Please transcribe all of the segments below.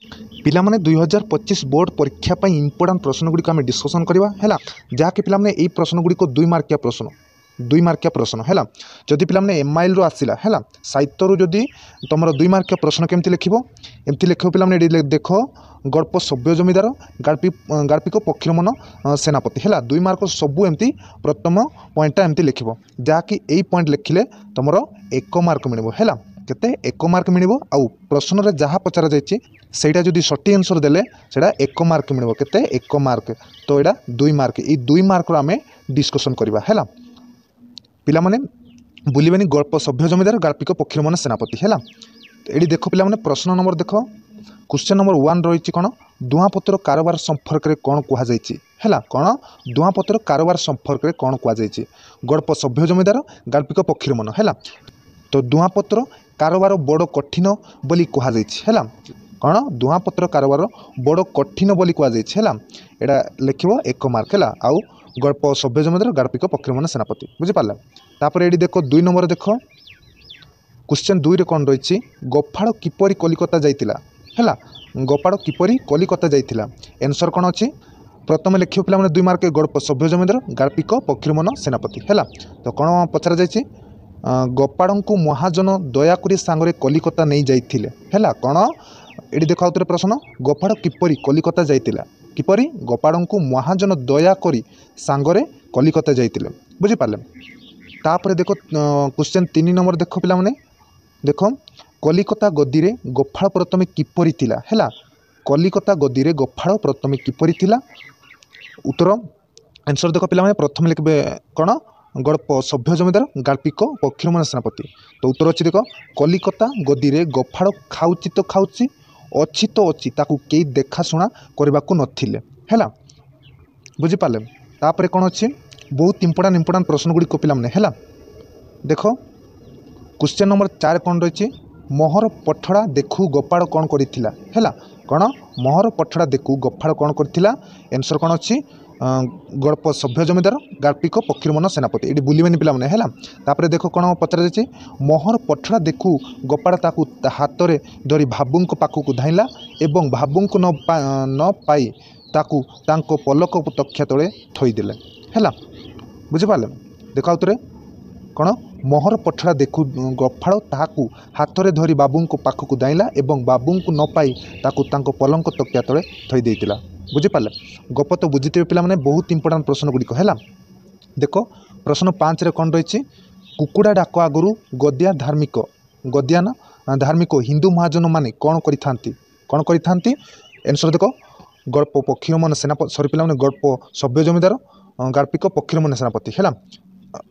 पिलामाने 2025 board परीक्षा पर important प्रश्न गुड़ी आम डिस्कसन करवा है जहाँकि पिलामाने यही प्रश्न गुड़ी 2 मार्किया प्रश्न 2 मार्किया प्रश्न है जदि पिलामाने एमआईएल रो आसिला है साहित्य रू जदि तुम 2 मार्किया प्रश्न केमती लिखिबो एमती लिखिबो पिलामाने देख गल्प सभ्य जमीदार गार्पिक पक्षीरमन सेनापति है 2 मार्क सबू एमती प्रथम पॉइंटा एमती लिखिबो जहाँकि यही पॉइंट लिखिले तुम 1 मार्क मिलिबो है केते 1 मार्क मिलिबो आउ प्रश्न रे जहाँ पचरा जायछि सेटा जदि सठी आंसर देले सेटा 1 मार्क मिलिबो केते 1 मार्क तो एटा 2 मार्क ई 2 मार्क रो आमे डिस्कशन करबा है पिला माने बुलिबेनी गल्प सभ्य जमीदार गार्पिक पक्षीरमन सेनापति है एडी देखो पिला माने प्रश्न नंबर देखो क्वेश्चन नंबर 1 रही कौन दुआपत्र कारोबार संपर्क में कौन कहुई है कौन दुआपत्र कारोबार संपर्क में कौन कहुई गल्प सभ्य जमीदार गार्पिक पक्षीरमन है तो दुआपत्र कारोबार बड़ कठिन बोली कहुई है कौन दुआपत्र कारोबार बड़ कठिन बोली कहुई है यहाँ लिखो 1 मार्क है आउ गल्प सभ्य जमीदार गार्पिक पक्षीरमन सेनापति बुझीपारे तापर ये देख 2 नंबर देख क्वेश्चन 2 रे कौन रही गोफाड़ किपरि कलिकता जाइतिला है गोपाड़ किपरि कलिकता जाइतिला आंसर कौन अच्छी प्रथम लिखियो पिला 2 मार्क गल्प सभ्य जमीदार गार्पिक पक्षीरमन सेनापति है तो कौन पचरा जाइए गोपाड़ को महाजन दयाकोरी सांगरे कलिकता नहीं जाइथिले है कौन ये देखा प्रश्न गोपाड़ किपरि कलिकता जाइतिला किपरि गोपाड़ को महाजन दयाकोरी सांगरे कलिकता जाइतिले बुझीपारे तापर देखो क्वेश्चन 3 नंबर देखो पिला माने देखो कलिकता गद्दी रे गोफाड़ प्रथमे किपरि थिला है कलिकता गद्दी रे गोफाड़ प्रथमे किपरि थिला उत्तर आंसर देखो पिला माने प्रथम लिखबे कौन गल्प सभ्य जमीदार गार्पिक पक्षीरमन सेनापति तो उत्तर अच्छी देख कलिकता गद्दी रे गोफाड़ खाऊची तो खाऊची अच्छी तो अच्छी ताकू कई देखाशुना करने को नथिले है बुझीपारे तापर कौन अच्छी बहुत इंपोर्टाट प्रश्न गुड़ी पिला माने है देख क्वेश्चन नंबर 4 कौन रही मोहर पठड़ा देखू गोपाड़ कौन करिथिला है कौन मोहर पठड़ा देखू गोपाड़ कौन करिथिला आंसर कौन अच्छी गल्प सभ्य जमीदार गार्पिक पक्षीरमन सेनापति ये बुलवेनि पिला माने है तापर देखो कौन पचरा जाइए मोहर पठड़ा देखू गोपाड़ ताकू हाथ में धरी भाबू पाखक धाइला एवं भाबू न पाई ताकू तांको पलक तक्षा तले थईदेले है बुझीपारे देख आउे कौन मोहर पठड़ा देखू गोफाड़ ताकू हाथ में धरी बाबू पाखक दाइला एवं बाबू न पाई ताकू तांको पलंक तकिया तले थई देइतिला बुझीपारे गप तो बुझीते पिला माने बहुत इंपोर्टाट प्रश्न गुड़िक है देखो प्रश्न 5 रे कौन रही कुकुड़ा डाक आगु गद्या धार्मिक हिंदू महाजन माने कौन करिथांती आंसर देखो गल्प पक्षीरमन सेनापति सरी पिला माने गल्प सभ्य जमीदार गार्पिक पक्षीरमन सेनापति है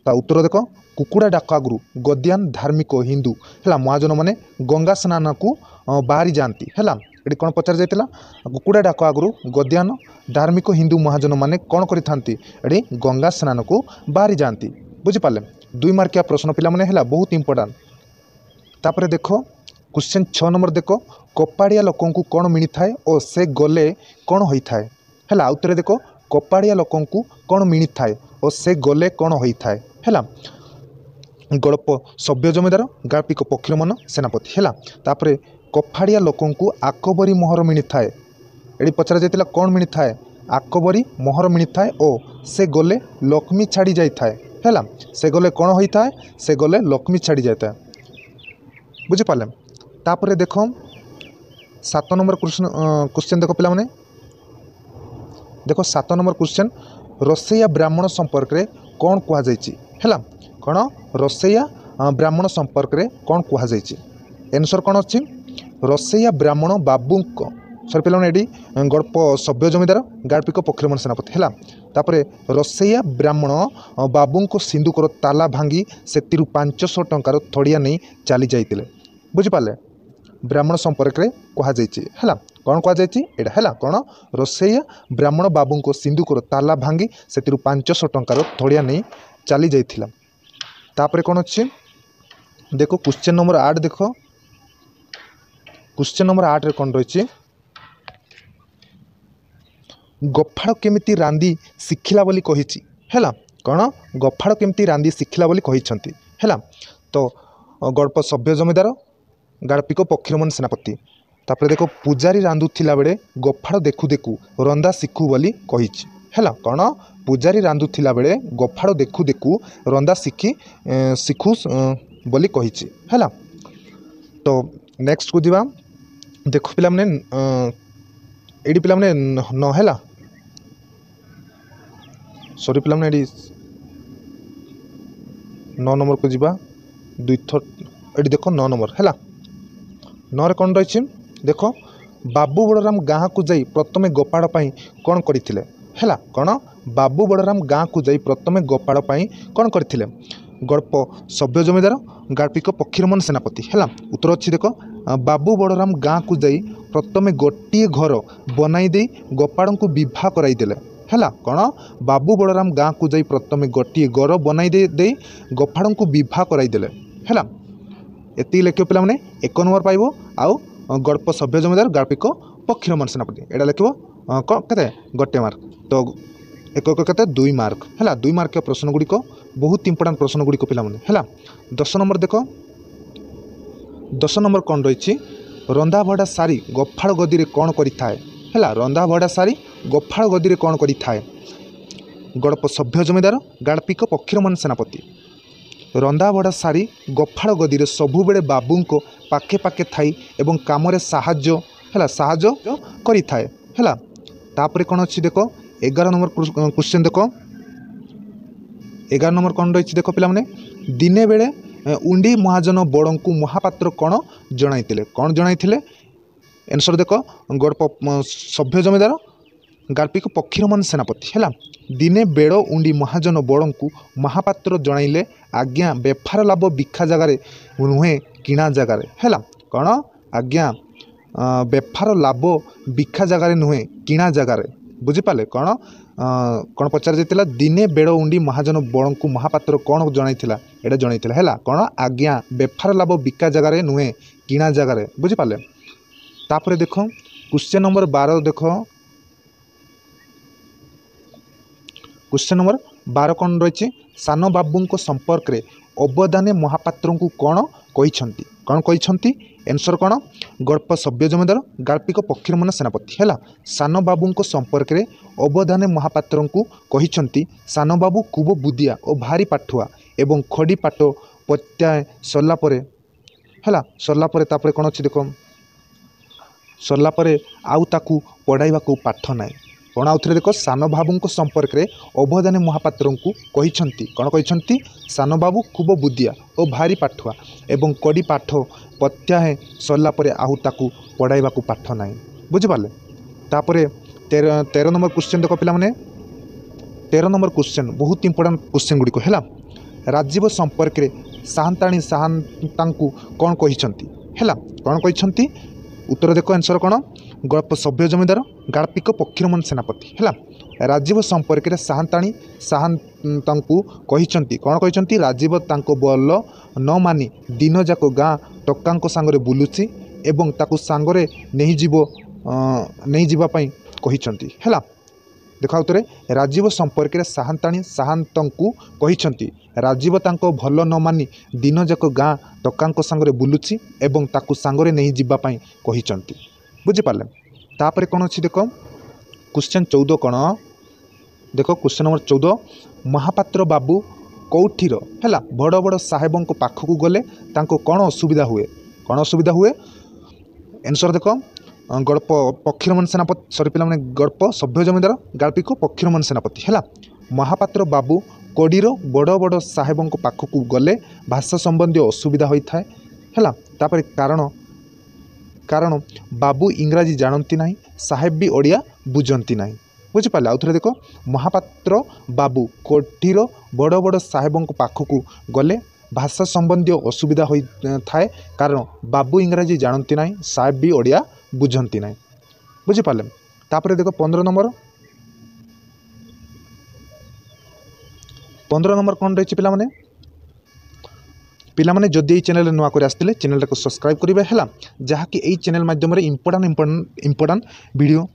ता उत्तर देख कुकुड़ा डाक आगु गद्यान धार्मिक हिंदू है महाजन माने गंगा स्नान को बाहरी जाती है ये कौन पचार जाइला कुकुड़ा डाक आगु गद्यान धार्मिक हिंदू महाजन माने कौन करिथांती ये गंगा स्नान को बाहरी जाती बुझीपारे 2 मार्किया प्रश्न पिला माने है बहुत इंपोर्टाट तापर देख क्वेश्चन 6 नंबर देख कपाड़िया लोकों को कौन मिली थाए और से गले कौन होता है है आउे देख कपाड़िया लोकों को कौन मिली थाए और से गले कौन होता है गल्प सभ्य जमीदार गार्पिक पक्षीरमन सेनापति है तापर कफाड़िया लोकों को आकबरी मोहर मिली थाए ये पचरा जाइला कौन मिली थाए आकबरी मोहर मिली थाए और से गले लक्ष्मी छाड़ी जाए है से गले कौन होता है से गले लक्ष्मी छाड़ी जाए बुझीपारे तापर देख 7 नंबर क्वेश्चन देख पिला माने देखो 7 नंबर क्वेश्चन रोसैया ब्राह्मण संपर्क में कौन कहुई है कौन रोसैया ब्राह्मण संपर्क में कौन कहुई आंसर कौन अच्छी रोसैया ब्राह्मण बाबू सर पे ये गल्प सभ्य जमीदार गार्पिक पक्षीरमन सेनापति है तापर रोसैया ब्राह्मण बाबू को सिंधुकर ताला भांगी से 500 टंकार थड़िया नहीं चली जाते बुझीपारे ब्राह्मण संपर्क में कहुई है कौन कहुई है कौन रोसैया ब्राह्मण बाबू को सिंधुकर ताला भांगी से 500 टंकार थड़िया नहीं चली जाइथिला तापर कौन अच्छी देखो क्वेश्चन नंबर 8 देखो क्वेश्चन नंबर 8 रे कौन रही गोफाड़ केमिति रांदी शिखिला बोली कहिछि है कौन गोफाड़ केमिति रांदी शिखिला बोली कहिछंती है तो गल्प सभ्य जमीदार गार्पिक पक्षीरमन सेनापति तापर देख पूजारी रांधुला बेले गोफाड़ देखु देखु रंदा शिखु बोली कही है कौन पूजारी रांधुला बेले गोफाड़ देखु देखु रंदा शिखु बोली कही है। तो नेक्स्ट को जीवा देख पिला माने एडी पिला माने न है सॉरी पिला माने 9 नंबर को जीवा दुई थर ये देख 9 नंबर है 9 रे कौन रही देख बाबू बड़राम गाँ को जाई प्रथमे गोपाड़ पाई कौन करथिले है कौन बाबू बड़राम गाँ को जाई प्रथमे गोपाड़ पाई कौन करथिले गल्प सभ्य जमीदार गार्पिक पक्षीरमन सेनापति है। उत्तर अच्छी देख बाबू बड़राम गाँ को जाई प्रथमे गोटे घर बनाई दे गोपाड़ को विवाह कराइदेले है कौन बाबू बड़राम गाँ को जाई प्रथमे गोटे घर बनाई दे गोपाड़ को विवाह कराइदेले है। एति लिख पे 1 नंबर पाइब आउ गल्प सभ्य जमीदार गार्पिक पक्षीरमन सेनापति एटा लिख के गोटे मार्क। तो एक के 2 मार्क है 2 मार्क प्रश्न गुड़िक बहुत इंपोर्टाट प्रश्न गुड़िक पे है। 10 नंबर देख 10 नंबर कौन रही रंधा भड़ा सारी गोफाड़ गदी रे कौन करिथाए है रंधा भड़ा सारी गोफाड़ गदी रे कौन करिथाए गल्प सभ्य जमीदार गार्पिक पक्षीरमन सेनापति रंधा भड़ा सारी गोफाड़ गदी रे सबु बेले बाबू को पाखे पाखे थाई एवं काम साहाଯ୍य करिथाए है। तापर कौन अच्छी देख 11 नंबर क्वेश्चन देख 11 नंबर कौन रही देख पे दिने बेले उंडी महाजन बड़ को महापात्र कौन जनाइथिले कौन जनाइथिले आंसर देख गल्प सभ्य जमीदार गार्पिक पक्षीरमन सेनापति है। दिने बेड़ उंडी महाजन बड़ को महापात्र जनाइले आज्ञा बेफार लाभ बिखा जगार नुहे किणा जगार है कौन आज्ञा बेफार लाभ बिखा जगार नुहे किणा जगार बुझीपारे कौन कौन पचार जाइतिला दिने बेड़ उंडी महाजन बड़ को महापात्र कौन जनाइथिला एटा जनाइथिला है कौन आज्ञा बेफार लाभ बिका जगार नुहे किणा जगार बुझीपारे। तापर देख क्वेश्चन नंबर 12 देख क्वेश्चन नंबर 12 कौन रही सान बाबू संपर्क में अवदाने महापात्र को कौन कही आंसर कौन गल्प सभ्य जमीदार गार्पिक पक्षीरमन सेनापति है। सान बाबू संपर्क में अवदाने महापात्र को कही सान बाबू खूब बुदिया और भारी पाठुआ एवं खड़ी पाठ प्रत्याय सरलापर है सरलापर तापर कौन अच्छी देख सरलापर आउ ताकू पढ़ाइबा को पाठ नाई कौन आउ थे देख सान बाबू संपर्क में अवदाने महापात्र को कही कौन कही सान बाबू खूब बुदिया और भारी पाठुआ एवं कड़ी पाठ प्रत्याह सरलापर आउ ताकू पढ़ाइबा को पाठ नाई बुझिपारे। तापर 13 नंबर क्वेश्चन देख पे 13 नंबर क्वेश्चन बहुत इंपोर्टाट क्वेश्चन गुड़िक है राजीव संपर्क में साहंताणी साहंता कौन कही है कौन कही उत्तर देख आंसर कौन गल्प सभ्य जमीदार गार्पिक पक्षीरमन सेनापति है। राजीव संपर्क में साहंताणी साहंता कही कौन कही राजीव तांको बल न मानी दिन जाक गाँ टक्का सांगरे बुलुची एवं ताकू सांगरे नहीं जीवाई कही है। देख उत्तरे राजीव संपर्क में साहंताणी साहंता कही राजीव तांको भल न मानी दिन जाक गाँ टक्का सांगरे बुलुची एवं ताकू सांगरे नहीं जीवाई कही बुझीपारे। तापर कौन अच्छी देख क्वेश्चन 14 कौन देख क्वेश्चन नंबर 14 महापात्र बाबू कौठीर है बड़ बड़ साहेबों पाखक गले तांको कौन असुविधा हुए आंसर देख गल्प पक्षीरमन सेनापति सरी पे गल्प सभ्य जमीदार गार्पिक पक्षीरमन सेनापति है। महापात्र बाबू कड़ीर बड़ बड़ साहेबों पाखक गले भाषा संबंधी असुविधा होता है। तापर कारण बाबू इंग्राजी जानती ना साहेब भी ओडिया बुझंती ना बुझीपारे। आउ थे देख महापात्र बाबू कोठीर बड़ बड़ साहेबों पाखक गले भाषा संबंधी असुविधा होता है कारण बाबू इंग्राजी जानती ना साहेब भी ओडिया बुझंती ना बुझीपारे। तापर देख 15 नंबर कौन रही पिलामाने जदि ये चैनल नुआ कर आसते चैनल को सब्सक्राइब करेंगे है जहाँकि यही चैनल माध्यम इंपोर्टाट वीडियो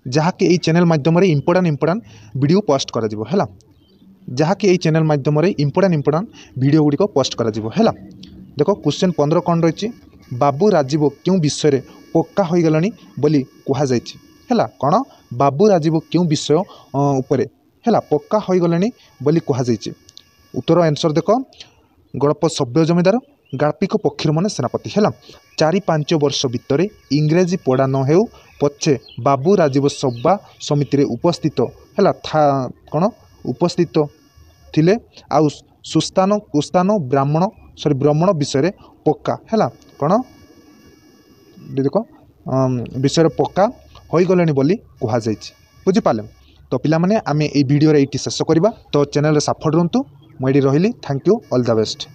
जहाँकि यही चैनल माध्यम इंपोर्टाट वीडियो पोस्ट करा है जहाँकि यही चैनल माध्यम इंपोर्टाट वीडियो गुड़िक पोस्ट करा है। देख क्वेश्चन 15 कौन रही बाबू राजीव क्यों विषय पक्का हो गलानी बोली कुहाଯାଇଛି हैला कौन बाबू राजीव क्यों विषय उपरे हैला पक्का हो गलानी बोली कुहाଯାଇଛି। उत्तर आंसर देख गड़प सभ्य जमीदार गार्पिक पक्षीर मन सेनापति है 4-5 वर्ष भितर इंग्रेजी पढ़ा न हो पछे बाबू राजीव सभा समिति रे उपस्थित है कौन उपस्थित थिले आउ सुस्तान कुस्तान ब्राह्मण विषय पक्का है कौन देख विषय पक्का हो गले बोली कहुई बुझिपारे। तो पिला माने आमे ए वीडियो रे शेष करवा। तो चैनल सपोर्ट रुंतु मुझे रही। Thank you all the best.